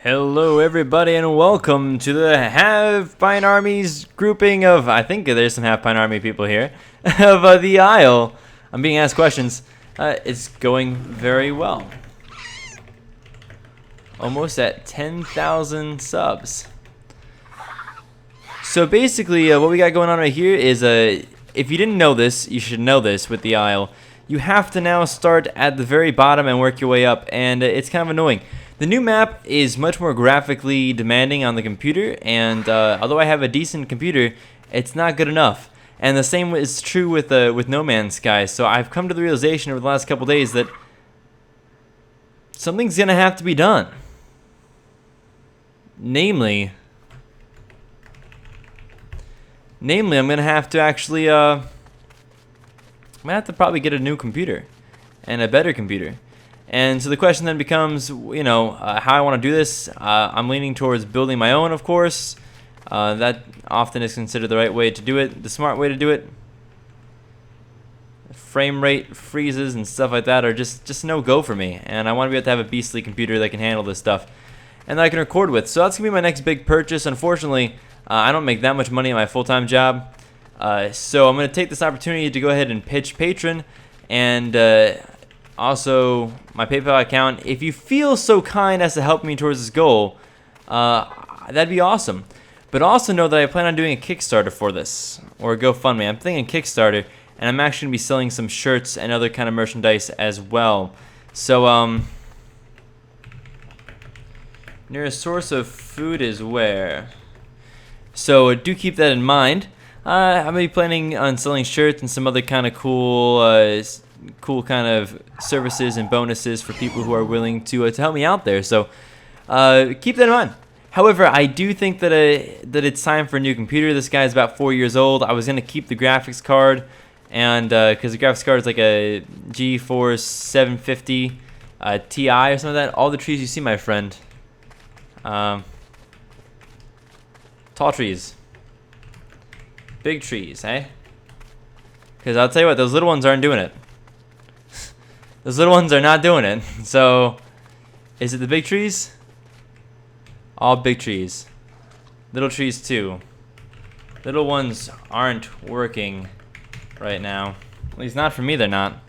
Hello everybody and welcome to the Half Pine Army's grouping of, I think there's some Half Pine Army people here, of the Isle. I'm being asked questions. It's going very well. Almost at 10,000 subs. So basically what we got going on right here is, if you didn't know this, you should know this with the Isle. You have to now start at the very bottom and work your way up, and it's kind of annoying. The new map is much more graphically demanding on the computer, and although I have a decent computer, it's not good enough. And the same is true with No Man's Sky. So I've come to the realization over the last couple days that something's gonna have to be done. Namely, I'm gonna have to actually I'm gonna have to probably get a new computer and a better computer. And so the question then becomes, you know, how I want to do this. I'm leaning towards building my own, of course. That often is considered the right way to do it, the smart way to do it. Frame rate freezes and stuff like that are just no go for me. And I want to be able to have a beastly computer that can handle this stuff and that I can record with. So that's going to be my next big purchase. Unfortunately, I don't make that much money at my full-time job. So I'm going to take this opportunity to go ahead and pitch Patron and also my PayPal account. If you feel so kind as to help me towards this goal, that'd be awesome. But also know that I plan on doing a Kickstarter for this, or a GoFundMe. I'm thinking Kickstarter, and I'm actually going to be selling some shirts and other kind of merchandise as well. So, nearest source of food is where? So do keep that in mind. I'm going to be planning on selling shirts and some other kind of cool kind of services and bonuses for people who are willing to help me out there. So keep that in mind. However, I do think that it's time for a new computer. This guy's about 4 years old. I was going to keep the graphics card, and because the graphics card is like a GeForce 750 Ti or something like that. All the trees you see, my friend. Tall trees. Big trees, eh? Because I'll tell you what, those little ones aren't doing it. Those little ones are not doing it. So, is it the big trees? All big trees. Little trees too. Little ones aren't working right now. At least not for me, they're not.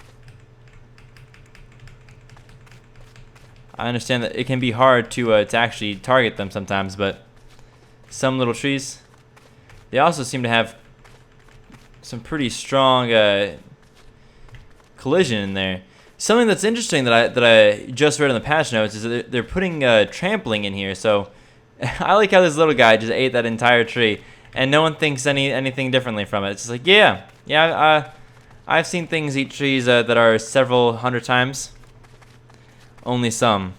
I understand that it can be hard to actually target them sometimes, but some little trees, they also seem to have some pretty strong collision in there. Something that's interesting that I just read in the patch notes is that they're putting trampling in here. So I like how this little guy just ate that entire tree, and no one thinks anything differently from it. It's just like, yeah, I've seen things eat trees that are several hundred times. Only some.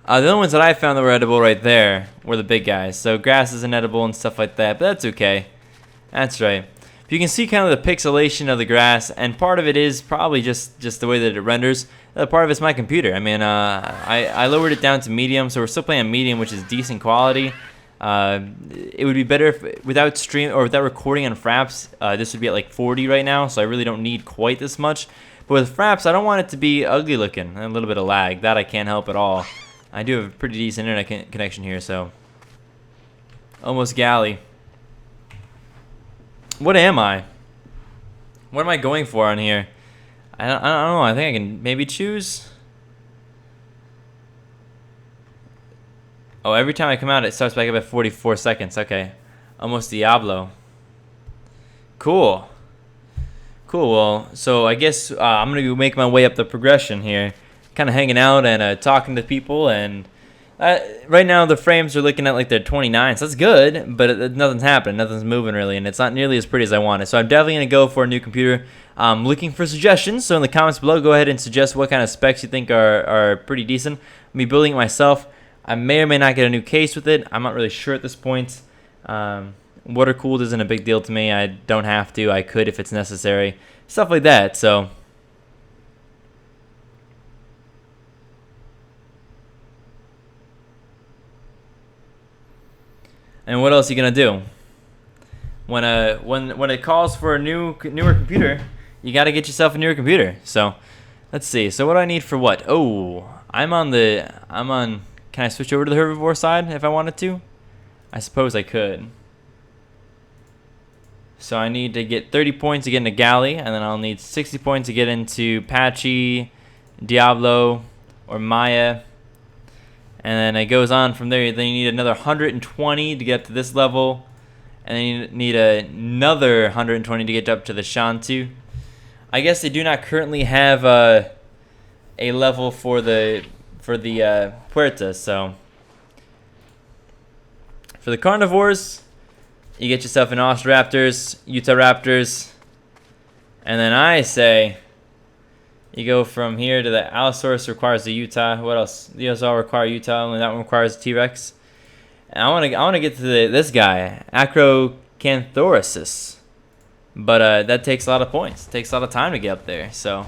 The only ones that I found that were edible right there were the big guys. So grass isn't edible and stuff like that, but that's okay. That's right. You can see kind of the pixelation of the grass, and part of it is probably just the way that it renders. Part of it's my computer. I mean, I lowered it down to medium, so we're still playing on medium, which is decent quality. It would be better if without recording on Fraps. This would be at like 40 right now, so I really don't need quite this much. But with Fraps, I don't want it to be ugly looking and a little bit of lag. That I can't help at all. I do have a pretty decent internet connection here, so almost Galli. What am I? What am I going for on here? I don't know. I think I can maybe choose. Oh, every time I come out, it starts back up at 44 seconds. Okay. Almost Diablo. Cool. Cool. Well, so I guess I'm going to make my way up the progression here. Kind of hanging out and talking to people, and right now the frames are looking at like they're 29, so that's good, but nothing's happening, nothing's moving really, and it's not nearly as pretty as I wanted. So I'm definitely going to go for a new computer. I'm looking for suggestions, so in the comments below, go ahead and suggest what kind of specs you think are pretty decent. I'll be building it myself. I may or may not get a new case with it. I'm not really sure at this point. Water cooled isn't a big deal to me. I don't have to. I could if it's necessary. Stuff like that, so... And what else are you gonna do? When it calls for a newer computer, you gotta get yourself a newer computer. So, let's see. So what do I need for what? Oh, I'm on. Can I switch over to the herbivore side if I wanted to? I suppose I could. So I need to get 30 points to get into Galli, and then I'll need 60 points to get into Patchy, Diablo, or Maya. And then it goes on from there. Then you need another 120 to get up to this level. And then you need another 120 to get up to the Shantu. I guess they do not currently have a level for the Puerta. So for the carnivores, you get yourself an Ostraptors, Utahraptors, and then I say you go from here to the Allosaurus requires the Utah. What else? These all require Utah. Only that one requires T-Rex. And I want to get to this guy, Acrocanthoracis, but that takes a lot of points. It takes a lot of time to get up there, so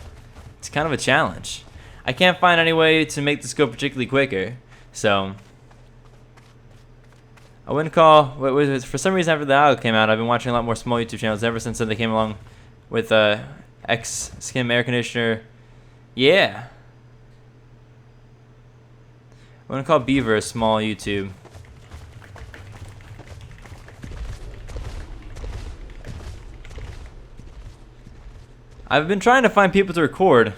it's kind of a challenge. I can't find any way to make this go particularly quicker, so I wouldn't call. For some reason, after the Algo came out, I've been watching a lot more small YouTube channels ever since they came along with X-Skim air conditioner. Yeah, I wouldn't call Beaver a small YouTube. I've been trying to find people to record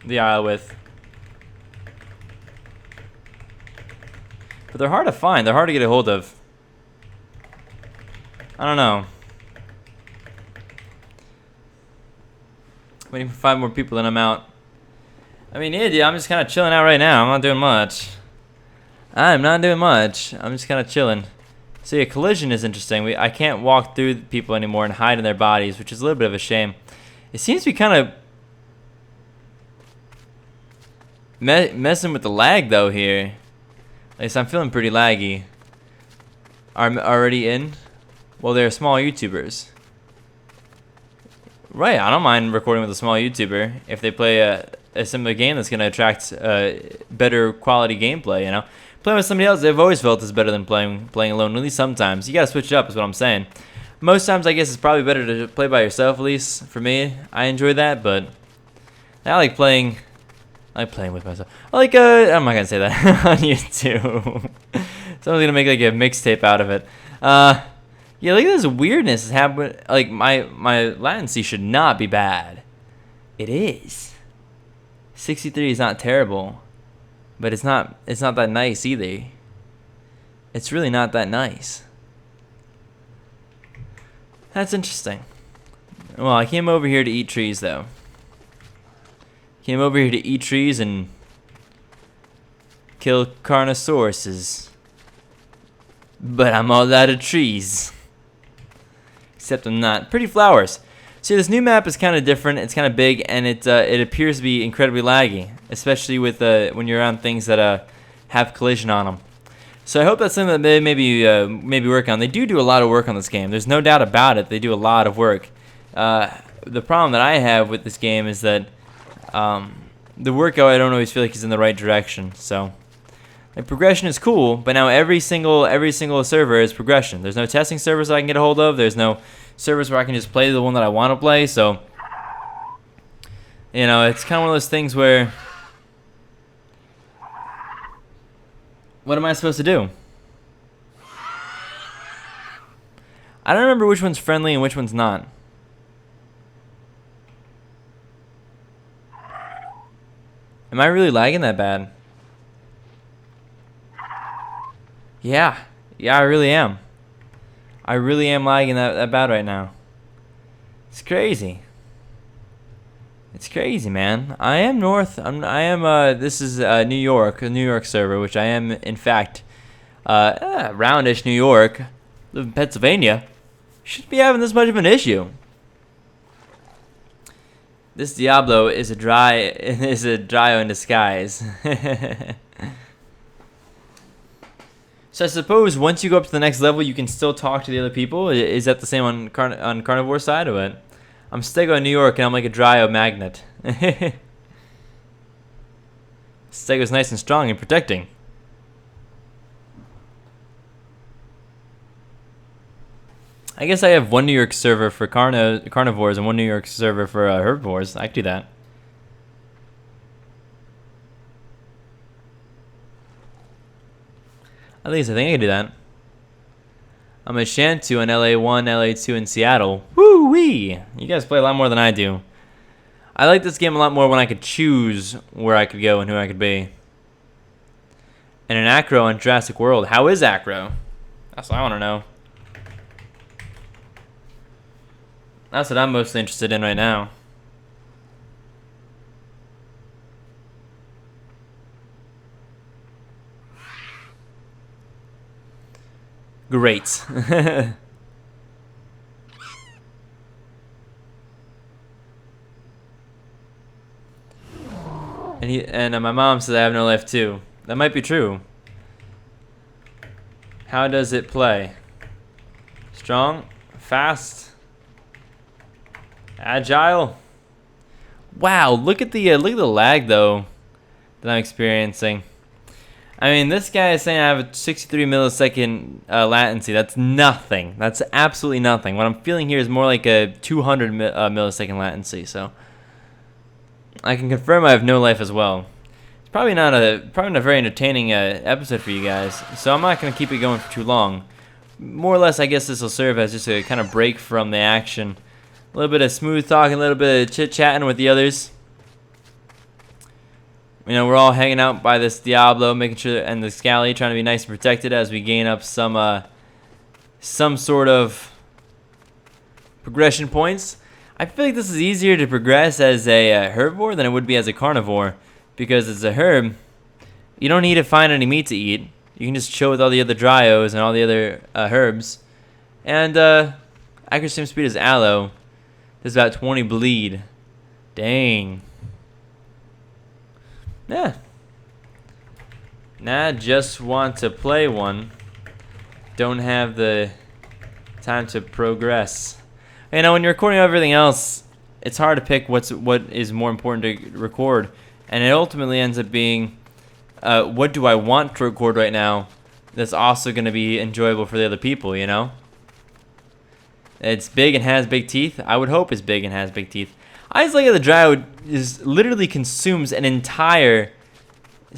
the Isle with, but they're hard to find. They're hard to get a hold of. I don't know. Waiting for 5 more people, then I'm out. I mean, yeah, dude, I'm just kind of chilling out right now. I'm not doing much. I'm not doing much. I'm just kind of chilling. So yeah, collision is interesting. I can't walk through people anymore and hide in their bodies, which is a little bit of a shame. It seems to be kind of messing with the lag though here. At least I'm feeling pretty laggy. Are already in? Well, they're small YouTubers. Right, I don't mind recording with a small YouTuber if they play a similar game that's going to attract better quality gameplay, you know? Playing with somebody else, I've always felt is better than playing alone, at least sometimes. You got to switch it up is what I'm saying. Most times, I guess it's probably better to play by yourself, at least for me. I enjoy that, but I like playing with myself. I'm not going to say that on YouTube. Someone's going to make like a mixtape out of it. Yeah, look at this weirdness happening. Like my latency should not be bad. It is. 63 is not terrible, but it's not that nice either. It's really not that nice. That's interesting. Well, I came over here to eat trees though. Came over here to eat trees and kill carnosauruses. But I'm all out of trees. Except I'm not. Pretty flowers. See, this new map is kind of different. It's kind of big, and it appears to be incredibly laggy, especially with when you're around things that have collision on them. So I hope that's something that they maybe work on. They do a lot of work on this game. There's no doubt about it. They do a lot of work. The problem that I have with this game is that the workout I don't always feel like is in the right direction. So. Like, progression is cool, but now every single server is progression. There's no testing servers that I can get a hold of. There's no servers where I can just play the one that I want to play. So, you know, it's kind of one of those things where, what am I supposed to do? I don't remember which one's friendly and which one's not. Am I really lagging that bad? Yeah, I really am. I really am lagging that bad right now. It's crazy. It's crazy, man. I am north. This is New York, a New York server, which I am, in fact, roundish New York. Live in Pennsylvania. Shouldn't be having this much of an issue. This Diablo is a Dryo in disguise. So I suppose once you go up to the next level, you can still talk to the other people. Is that the same on carnivore side or what? I'm Stego in New York, and I'm like a Dryo magnet. Stego's nice and strong and protecting. I guess I have one New York server for carnivores and one New York server for herbivores. I could do that. At least I think I can do that. I'm a Shantu on LA1, LA2 in Seattle. Woo-wee! You guys play a lot more than I do. I like this game a lot more when I could choose where I could go and who I could be. And an Acro on Jurassic World. How is Acro? That's what I want to know. That's what I'm mostly interested in right now. Great. And my mom says I have no life too. That might be true. How does it play? Strong, fast, agile. Wow, look at the lag though that I'm experiencing. I mean, this guy is saying I have a 63 millisecond latency. That's nothing. That's absolutely nothing. What I'm feeling here is more like a 200 millisecond latency. So I can confirm I have no life as well. It's probably not a very entertaining episode for you guys. So I'm not gonna keep it going for too long. More or less, I guess this will serve as just a kind of break from the action. A little bit of smooth talking, a little bit of chit-chatting with the others. You know, we're all hanging out by this Diablo, making sure, and this Galli, trying to be nice and protected as we gain up some sort of progression points. I feel like this is easier to progress as a herbivore than it would be as a carnivore, because as a herb, you don't need to find any meat to eat. You can just chill with all the other Dryos and all the other herbs. And accuracy speed is aloe. There's about 20 bleed. Dang. Yeah. Nah, just want to play one. Don't have the time to progress. You know, when you're recording everything else, it's hard to pick what is more important to record, and it ultimately ends up being, what do I want to record right now that's also going to be enjoyable for the other people, you know? It's big and has big teeth. I would hope it's big and has big teeth. I just like how the Dryo literally consumes an entire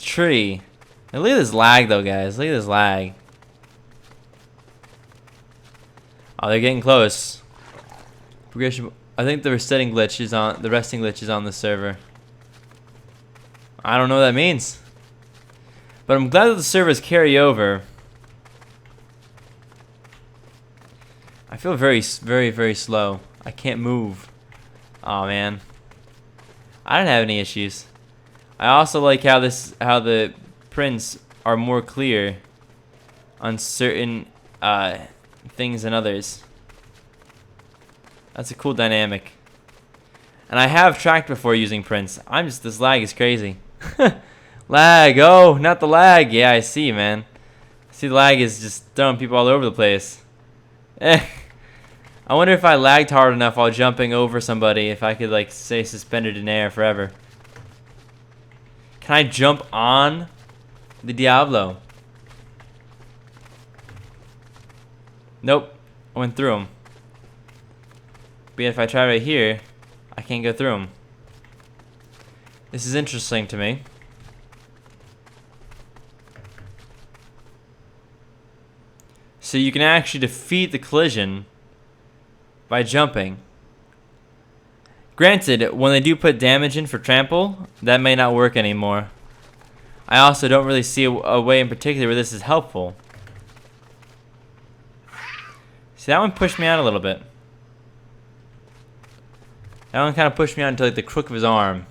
tree. Now look at this lag though, guys. Look at this lag. Oh, they're getting close. Progression. I think the resting glitch is on the server. I don't know what that means. But I'm glad that the servers carry over. I feel very, very, very slow. I can't move. Oh man, I don't have any issues. I also like how the prints are more clear on certain things than others. That's a cool dynamic. And I have tracked before using prints. This lag is crazy. Lag, oh, not the lag. Yeah, I see, man. See, the lag is just throwing people all over the place. I wonder if I lagged hard enough while jumping over somebody, if I could, like, stay suspended in air forever. Can I jump on the Diablo? Nope. I went through him. But if I try right here, I can't go through him. This is interesting to me. So you can actually defeat the collision by jumping. Granted, when they do put damage in for trample, that may not work anymore. I also don't really see a way in particular where this is helpful. See, that one pushed me out a little bit. That one kind of pushed me out into like the crook of his arm.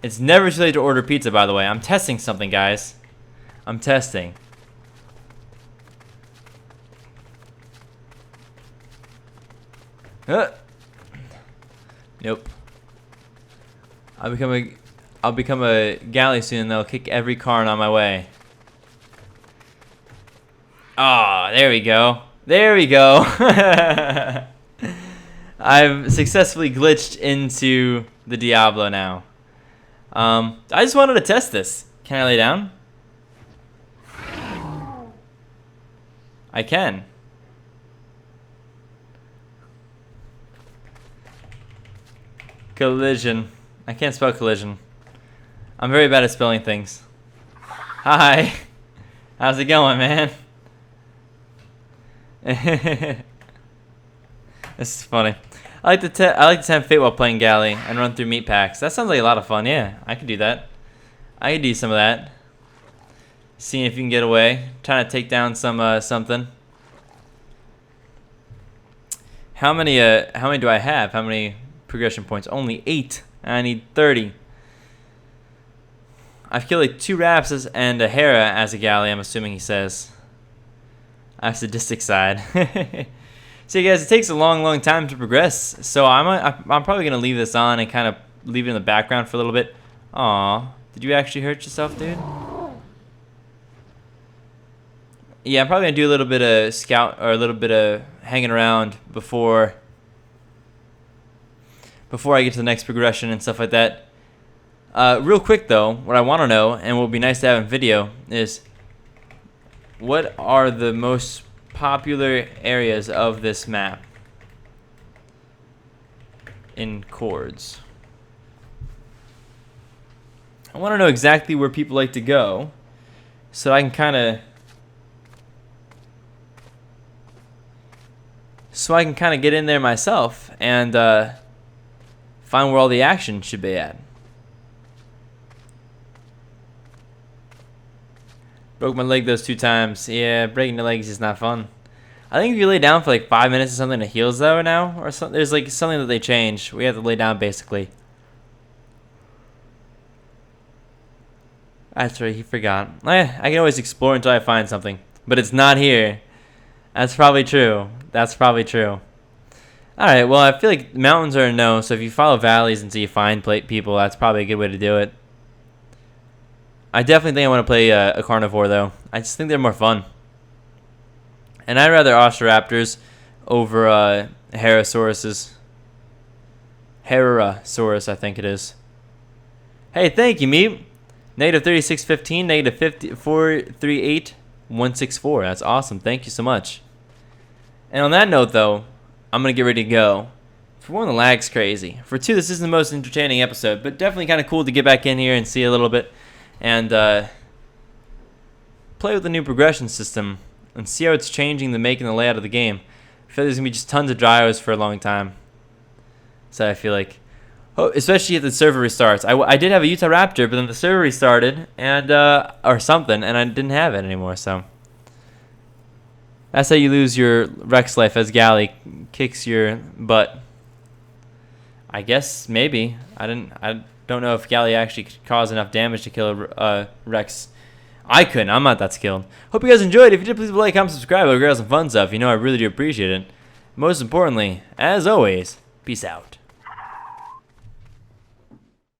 It's never too late to order pizza, by the way. I'm testing something, guys. I'm testing. Nope. I'll become a Galli soon, and they'll kick every car on my way. Ah, there we go. There we go. I've successfully glitched into the Diablo now. I just wanted to test this. Can I lay down? I can. Collision. I can't spell collision. I'm very bad at spelling things. Hi. How's it going, man? This is funny. I like to tempt fate while playing Galli and run through meat packs. That sounds like a lot of fun. Yeah, I could do that. I could do some of that. Seeing if you can get away. Trying to take down some something. How many do I have? How many progression points? Only 8. I need 30. I've killed like 2 Rapses and a Hera as a Galli, I'm assuming he says. I have sadistic side. So you guys, it takes a long time to progress. So I'm probably gonna leave this on and kind of leave it in the background for a little bit. Aw, did you actually hurt yourself, dude? Yeah, I'm probably gonna do a little bit of scout or a little bit of hanging around before I get to the next progression and stuff like that. Real quick though, what I want to know, and what would be nice to have in video, is what are the most popular areas of this map in chords? I want to know exactly where people like to go, so I can kind of get in there myself and find where all the action should be at. Broke my leg those 2 times. Yeah, breaking the legs is not fun. I think if you lay down for like 5 minutes or something, it heals though now, or something. There's like something that they changed. We have to lay down basically. That's right, he forgot. I can always explore until I find something, but it's not here. That's probably true. That's probably true. Alright, well, I feel like mountains are a no, so if you follow valleys until you find people, that's probably a good way to do it. I definitely think I want to play a carnivore, though. I just think they're more fun. And I'd rather Osteraptors over Herasauruses. Herasaurus, I think it is. Hey, thank you, Meep. Negative 3615, negative 438 164. That's awesome. Thank you so much. And on that note, though, I'm going to get ready to go. For 1, the lag's crazy. For 2, this isn't the most entertaining episode, but definitely kind of cool to get back in here and see a little bit. And play with the new progression system and see how it's changing the make and the layout of the game. I feel like there's going to be just tons of Dryos for a long time. So I feel like, especially if the server restarts. I did have a Utah Raptor, but then the server restarted, and or something, and I didn't have it anymore. So that's how you lose your Rex life, as Galli kicks your butt. I guess maybe. I don't know if Galli actually could cause enough damage to kill a Rex. I couldn't. I'm not that skilled. Hope you guys enjoyed. If you did, please like, comment, subscribe. I'll grab some fun stuff. You know I really do appreciate it. Most importantly, as always, peace out.